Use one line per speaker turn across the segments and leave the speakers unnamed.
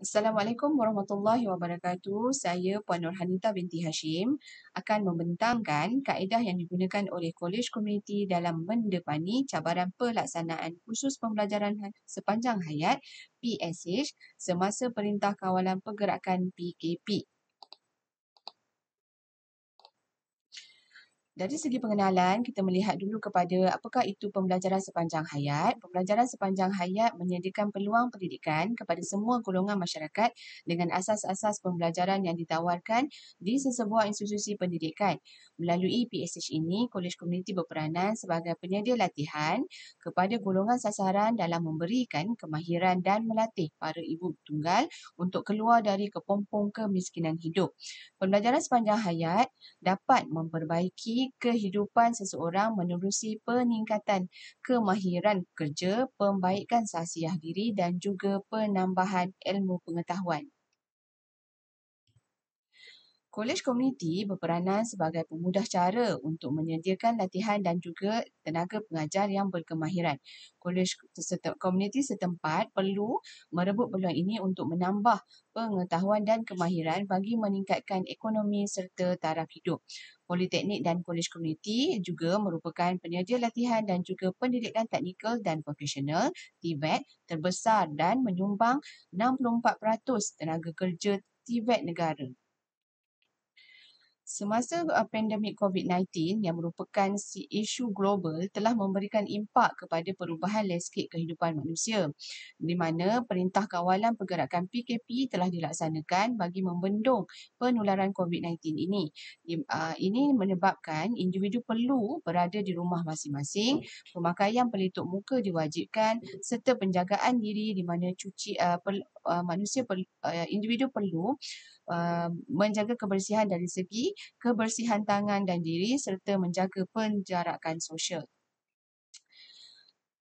Assalamualaikum warahmatullahi wabarakatuh. Saya Puan Nurhanita binti Hashim akan membentangkan kaedah yang digunakan oleh Kolej Komuniti dalam mendepani cabaran pelaksanaan kursus pembelajaran sepanjang hayat PSH semasa Perintah Kawalan Pergerakan PKP. Dari segi pengenalan, kita melihat dulu kepada apakah itu pembelajaran sepanjang hayat. Pembelajaran sepanjang hayat menyediakan peluang pendidikan kepada semua golongan masyarakat dengan asas-asas pembelajaran yang ditawarkan di sesebuah institusi pendidikan. Melalui PSH ini, Kolej Komuniti berperanan sebagai penyedia latihan kepada golongan sasaran dalam memberikan kemahiran dan melatih para ibu tunggal untuk keluar dari kepompong kemiskinan hidup. Pembelajaran sepanjang hayat dapat memperbaiki kehidupan seseorang menerusi peningkatan kemahiran kerja, pembaikan sahsiah diri dan juga penambahan ilmu pengetahuan. Kolej Komuniti berperanan sebagai pemudah cara untuk menyediakan latihan dan juga tenaga pengajar yang berkemahiran. Kolej Komuniti setempat perlu merebut peluang ini untuk menambah pengetahuan dan kemahiran bagi meningkatkan ekonomi serta taraf hidup. Politeknik dan Kolej Komuniti juga merupakan penyedia latihan dan juga pendidikan teknikal dan profesional (TVET) terbesar dan menyumbang 64% tenaga kerja TVET negara. Semasa pandemik COVID-19 yang merupakan isu global telah memberikan impak kepada perubahan landscape kehidupan manusia, di mana Perintah Kawalan Pergerakan PKP telah dilaksanakan bagi membendung penularan COVID-19 ini. Ini menyebabkan individu perlu berada di rumah masing-masing, pemakaian pelitup muka diwajibkan serta penjagaan diri di mana individu perlu menjaga kebersihan dari segi kebersihan tangan dan diri serta menjaga penjarakan sosial.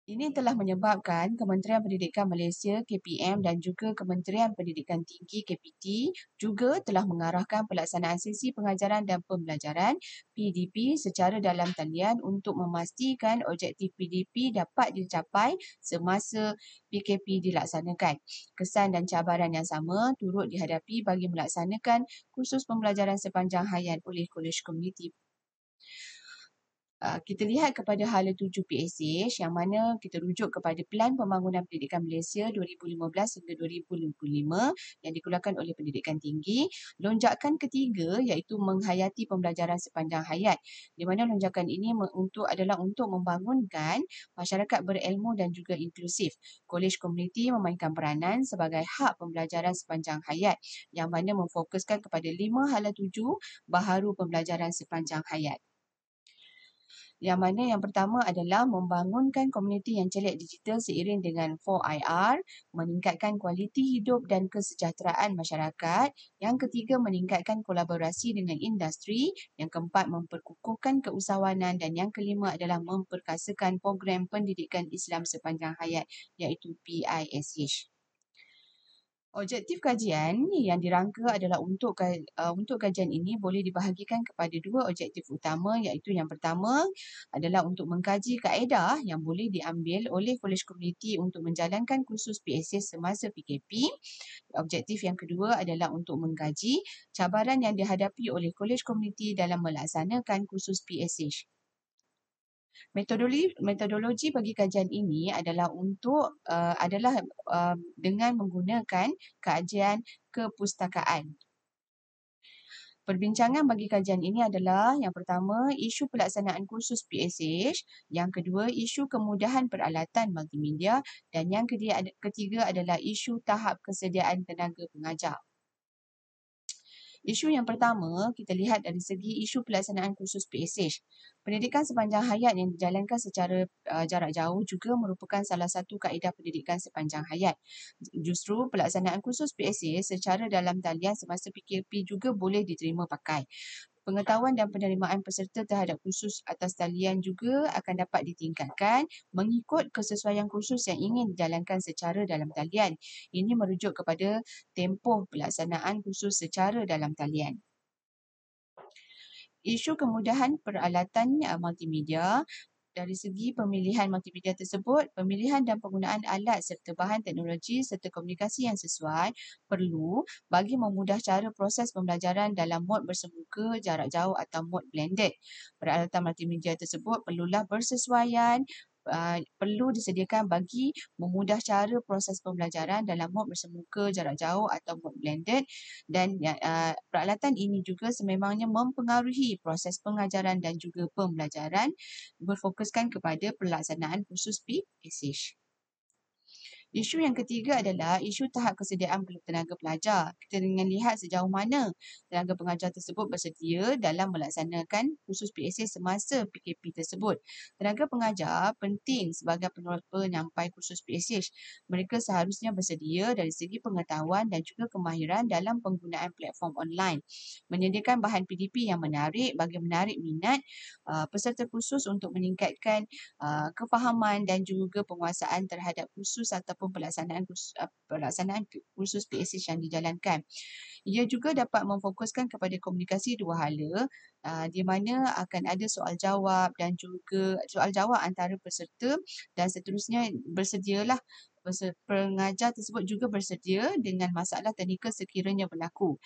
Ini telah menyebabkan Kementerian Pendidikan Malaysia KPM dan juga Kementerian Pendidikan Tinggi KPT juga telah mengarahkan pelaksanaan sesi pengajaran dan pembelajaran PDP secara dalam talian untuk memastikan objektif PDP dapat dicapai semasa PKP dilaksanakan. Kesan dan cabaran yang sama turut dihadapi bagi melaksanakan kursus pembelajaran sepanjang hayat oleh Kolej Komuniti. Kita lihat kepada hala 7 PSH yang mana kita rujuk kepada Pelan Pembangunan Pendidikan Malaysia 2015 hingga 2025 yang dikeluarkan oleh Pendidikan Tinggi. Lonjakan ketiga iaitu menghayati pembelajaran sepanjang hayat, di mana lonjakan ini adalah untuk membangunkan masyarakat berilmu dan juga inklusif. Kolej Komuniti memainkan peranan sebagai hak pembelajaran sepanjang hayat yang mana memfokuskan kepada 5 hala 7 baharu pembelajaran sepanjang hayat. Yang mana yang pertama adalah membangunkan komuniti yang celik digital seiring dengan 4IR, meningkatkan kualiti hidup dan kesejahteraan masyarakat. Yang ketiga, meningkatkan kolaborasi dengan industri. Yang keempat, memperkukuhkan keusahawanan. Dan yang kelima adalah memperkasakan program pendidikan Islam sepanjang hayat iaitu PISH. Objektif kajian yang dirangka adalah untuk kajian ini boleh dibahagikan kepada dua objektif utama, iaitu yang pertama adalah untuk mengkaji kaedah yang boleh diambil oleh Kolej Komuniti untuk menjalankan kursus PSH semasa PKP. Objektif yang kedua adalah untuk mengkaji cabaran yang dihadapi oleh Kolej Komuniti dalam melaksanakan kursus PSH. Metodologi bagi kajian ini adalah dengan menggunakan kajian kepustakaan. Perbincangan bagi kajian ini adalah yang pertama, isu pelaksanaan kursus PSH, yang kedua, isu kemudahan peralatan multimedia dan yang ketiga adalah isu tahap kesediaan tenaga pengajar. Isu yang pertama, kita lihat dari segi isu pelaksanaan kursus PSH. Pendidikan sepanjang hayat yang dijalankan secara jarak jauh juga merupakan salah satu kaedah pendidikan sepanjang hayat. Justru pelaksanaan kursus PSH secara dalam talian semasa PKP juga boleh diterima pakai. Pengetahuan dan penerimaan peserta terhadap kursus atas talian juga akan dapat ditingkatkan mengikut kesesuaian kursus yang ingin dijalankan secara dalam talian. Ini merujuk kepada tempoh pelaksanaan kursus secara dalam talian. Isu kemudahan peralatan multimedia. Dari segi pemilihan multimedia tersebut, pemilihan dan penggunaan alat serta bahan teknologi serta komunikasi yang sesuai perlu bagi memudah cara proses pembelajaran dalam mod bersemuka, jarak jauh atau mod blended. Peralatan multimedia tersebut perlulah bersesuaian, perlu disediakan bagi memudah cara proses pembelajaran dalam mod bersemuka, jarak jauh atau mod blended, dan peralatan ini juga sememangnya mempengaruhi proses pengajaran dan juga pembelajaran, berfokuskan kepada pelaksanaan khusus PSH. Isu yang ketiga adalah isu tahap kesediaan tenaga pelajar. Kita dengan lihat sejauh mana tenaga pengajar tersebut bersedia dalam melaksanakan khusus PSH semasa PKP tersebut. Tenaga pengajar penting sebagai penyampai khusus PSH. Mereka seharusnya bersedia dari segi pengetahuan dan juga kemahiran dalam penggunaan platform online. Menyediakan bahan PDP yang menarik bagi menarik minat peserta khusus untuk meningkatkan kefahaman dan juga penguasaan terhadap khusus ataupun pelaksanaan khusus PSH yang dijalankan. Ia juga dapat memfokuskan kepada komunikasi dua hala, di mana akan ada soal jawab dan juga soal jawab antara peserta dan seterusnya bersedialah pengajar tersebut juga bersedia dengan masalah teknikal sekiranya berlaku.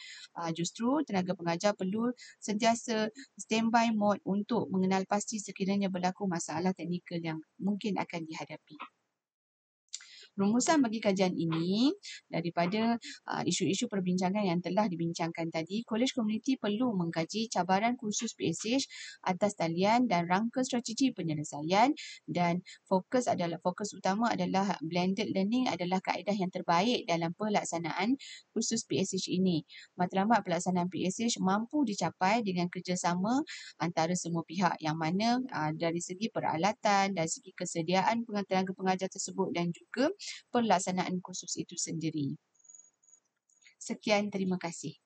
Justru tenaga pengajar perlu sentiasa standby mode untuk mengenal pasti sekiranya berlaku masalah teknikal yang mungkin akan dihadapi. Rumusan bagi kajian ini daripada isu-isu perbincangan yang telah dibincangkan tadi, Kolej Komuniti perlu mengkaji cabaran khusus PSH atas talian dan rangka strategi penyelesaian, dan fokus utama adalah blended learning adalah kaedah yang terbaik dalam pelaksanaan khusus PSH ini. Matlamat pelaksanaan PSH mampu dicapai dengan kerjasama antara semua pihak, yang mana dari segi peralatan, dari segi kesediaan tenaga pengajar tersebut dan juga pelaksanaan kursus itu sendiri. Sekian, terima kasih.